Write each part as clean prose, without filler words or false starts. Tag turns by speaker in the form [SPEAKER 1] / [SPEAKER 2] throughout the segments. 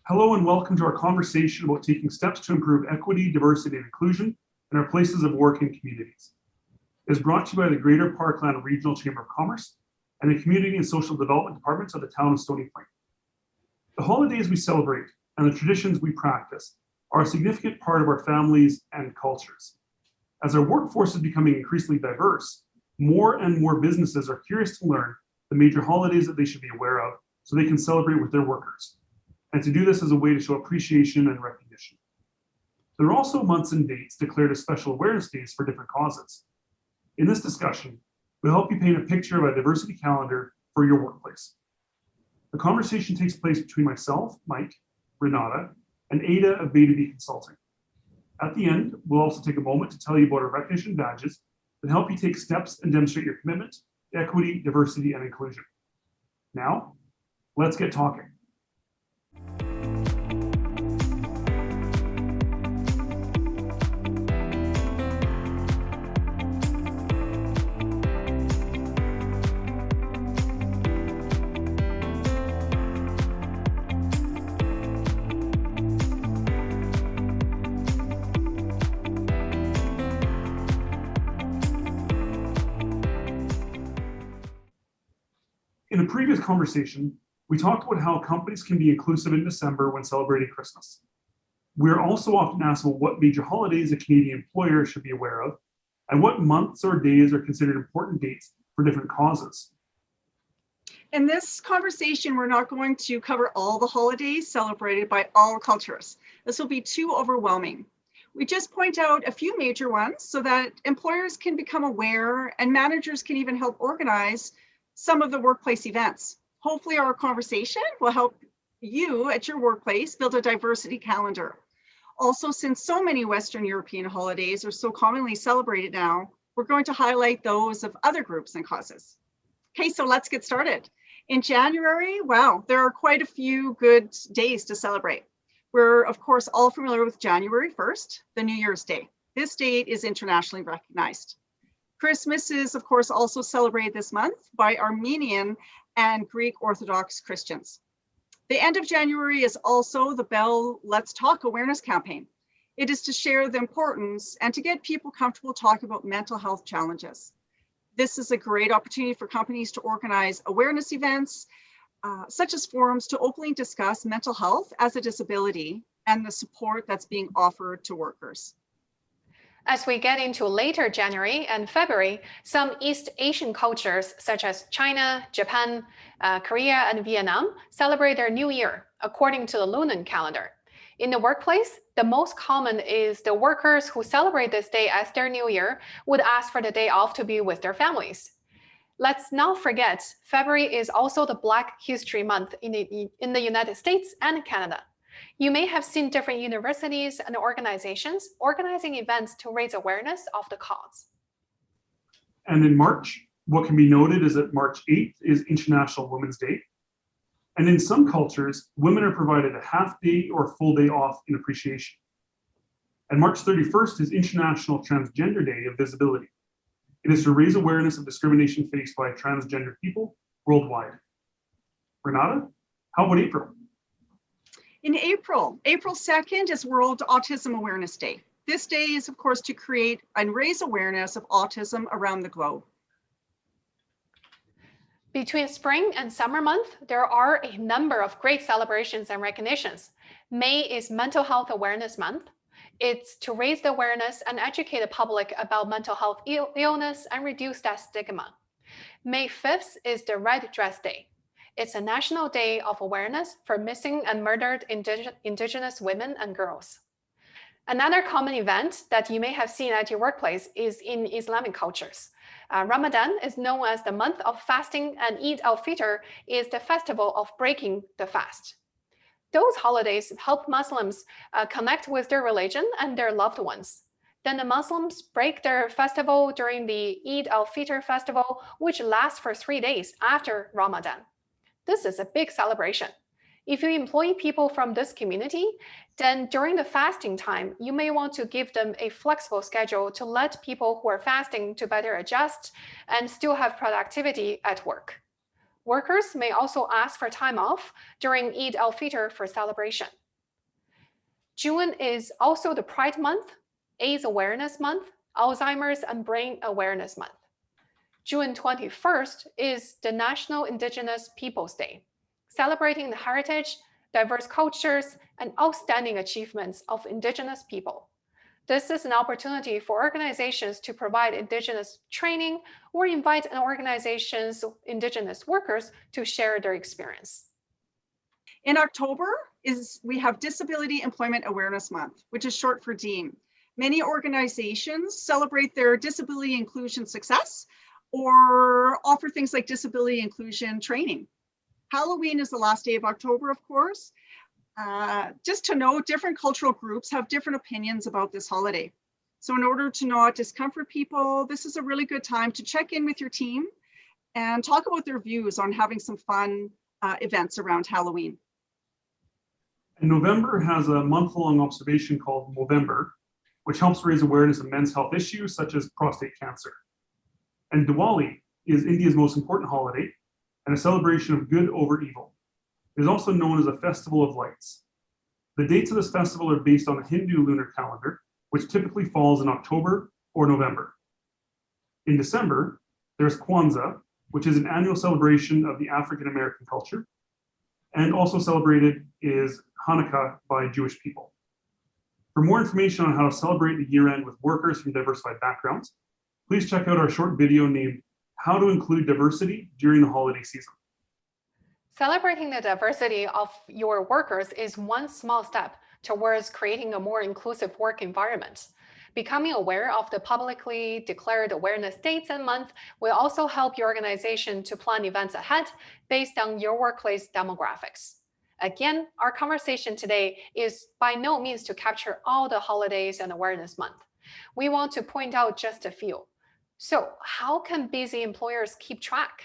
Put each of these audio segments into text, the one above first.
[SPEAKER 1] Hello and welcome to our conversation about taking steps to improve equity, diversity, and inclusion in our places of work and communities. It is brought to you by the Greater Parkland Regional Chamber of Commerce and the Community and Social Development Departments of the town of Stony. The holidays we celebrate and the traditions we practice are a significant part of our families and cultures. As our workforce is becoming increasingly diverse, more and more businesses are curious to learn the major holidays that they should be aware of so they can celebrate with their workers, and to do this as a way to show appreciation and recognition. There are also months and dates declared as special awareness days for different causes. In this discussion, we'll help you paint a picture of a diversity calendar for your workplace. The conversation takes place between myself, Mike, Renata, and Ada of BadaB Consulting. At the end, we'll also take a moment to tell you about our recognition badges that help you take steps and demonstrate your commitment to equity, diversity, and inclusion. Now, let's get talking. In a previous conversation, we talked about how companies can be inclusive in December when celebrating Christmas. We are also often asked about what major holidays a Canadian employer should be aware of, and what months or days are considered important dates for different causes.
[SPEAKER 2] In this conversation, we're not going to cover all the holidays celebrated by all cultures. This will be too overwhelming. We just point out a few major ones so that employers can become aware and managers can even help organize some of the workplace events. Hopefully our conversation will help you at your workplace build a diversity calendar. Also, since so many Western European holidays are so commonly celebrated now, we're going to highlight those of other groups and causes. Okay, so let's get started. In January, wow, there are quite a few good days to celebrate. We're of course all familiar with January 1st, the New Year's Day. This date is internationally recognized. Christmas is, of course, also celebrated this month by Armenian and Greek Orthodox Christians. The end of January is also the Bell Let's Talk awareness campaign. It is to share the importance and to get people comfortable talking about mental health challenges. This is a great opportunity for companies to organize awareness events, such as forums to openly discuss mental health as a disability and the support that's being offered to workers.
[SPEAKER 3] As we get into later January and February, some East Asian cultures such as China, Japan, Korea, and Vietnam celebrate their New Year according to the lunar calendar. In the workplace, the most common is the workers who celebrate this day as their New Year would ask for the day off to be with their families. Let's not forget, February is also the Black History Month in the United States and Canada. You may have seen different universities and organizations organizing events to raise awareness of the cause.
[SPEAKER 1] And in March, what can be noted is that March 8th is International Women's Day. And in some cultures, women are provided a half day or a full day off in appreciation. And March 31st is International Transgender Day of Visibility. It is to raise awareness of discrimination faced by transgender people worldwide. Renata, how about April?
[SPEAKER 2] In April 2nd is World Autism Awareness Day. This day is, of course, to create and raise awareness of autism around the globe.
[SPEAKER 3] Between spring and summer month, there are a number of great celebrations and recognitions. May is Mental Health Awareness Month. It's to raise the awareness and educate the public about mental health illness and reduce that stigma. May 5th is the Red Dress Day. It's a national day of awareness for missing and murdered Indigenous women and girls. Another common event that you may have seen at your workplace is in Islamic cultures. Ramadan is known as the month of fasting, and Eid al-Fitr is the festival of breaking the fast. Those holidays help Muslims connect with their religion and their loved ones. Then the Muslims break their festival during the Eid al-Fitr festival, which lasts for 3 days after Ramadan. This is a big celebration. If you employ people from this community, then during the fasting time, you may want to give them a flexible schedule to let people who are fasting to better adjust and still have productivity at work. Workers may also ask for time off during Eid al-Fitr for celebration. June is also the Pride Month, AIDS Awareness Month, Alzheimer's and Brain Awareness Month. June 21st is the National Indigenous Peoples Day, celebrating the heritage, diverse cultures, and outstanding achievements of Indigenous people. This is an opportunity for organizations to provide Indigenous training or invite an organization's Indigenous workers to share their experience.
[SPEAKER 2] In October we have Disability Employment Awareness Month, which is short for DEEM. Many organizations celebrate their disability inclusion success or offer things like disability inclusion training. Halloween is the last day of October, of course. Just to note, different cultural groups have different opinions about this holiday. So in order to not discomfort people, this is a really good time to check in with your team and talk about their views on having some fun events around Halloween.
[SPEAKER 1] And November has a month-long observation called Movember, which helps raise awareness of men's health issues such as prostate cancer. And Diwali is India's most important holiday and a celebration of good over evil. It is also known as a festival of lights. The dates of this festival are based on the Hindu lunar calendar, which typically falls in October or November. In December, there's Kwanzaa, which is an annual celebration of the African American culture, and also celebrated is Hanukkah by Jewish people. For more information on how to celebrate the year-end with workers from diversified backgrounds, please check out our short video named How to Include Diversity During the Holiday Season.
[SPEAKER 3] Celebrating the diversity of your workers is one small step towards creating a more inclusive work environment. Becoming aware of the publicly declared awareness dates and month will also help your organization to plan events ahead based on your workplace demographics. Again, our conversation today is by no means to capture all the holidays and awareness month. We want to point out just a few. So how can busy employers keep track?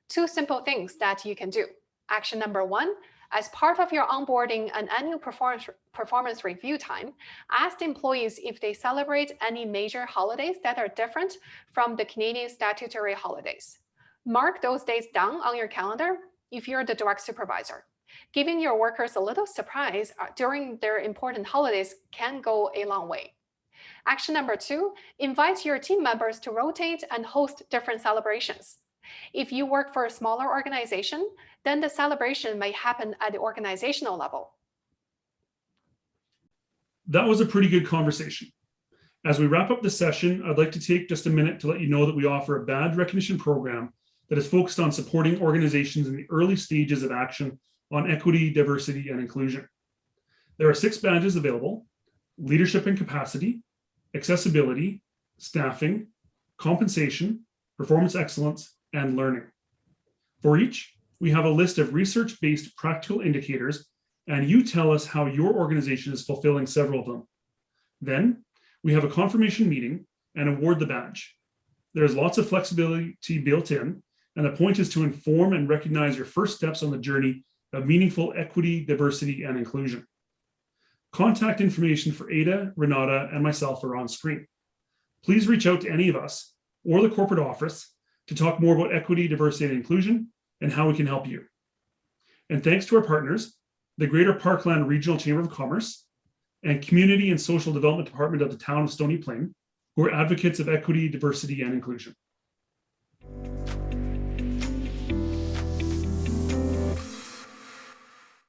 [SPEAKER 3] Two simple things that you can do. Action number one, as part of your onboarding and annual performance review time, ask employees if they celebrate any major holidays that are different from the Canadian statutory holidays. Mark those dates down on your calendar if you're the direct supervisor. Giving your workers a little surprise during their important holidays can go a long way. Action number two, invite your team members to rotate and host different celebrations. If you work for a smaller organization, then the celebration may happen at the organizational level.
[SPEAKER 1] That was a pretty good conversation. As we wrap up the session, I'd like to take just a minute to let you know that we offer a badge recognition program that is focused on supporting organizations in the early stages of action on equity, diversity, and inclusion. There are 6 badges available: leadership and capacity, accessibility, staffing, compensation, performance excellence, and learning. For each, we have a list of research-based practical indicators, and you tell us how your organization is fulfilling several of them. Then we have a confirmation meeting and award the badge. There's lots of flexibility built in, and the point is to inform and recognize your first steps on the journey of meaningful equity, diversity, and inclusion. Contact information for Ada, Renata, and myself are on screen. Please reach out to any of us or the corporate office to talk more about equity, diversity, and inclusion and how we can help you. And thanks to our partners, the Greater Parkland Regional Chamber of Commerce and Community and Social Development Department of the town of Stony Plain, who are advocates of equity, diversity, and inclusion.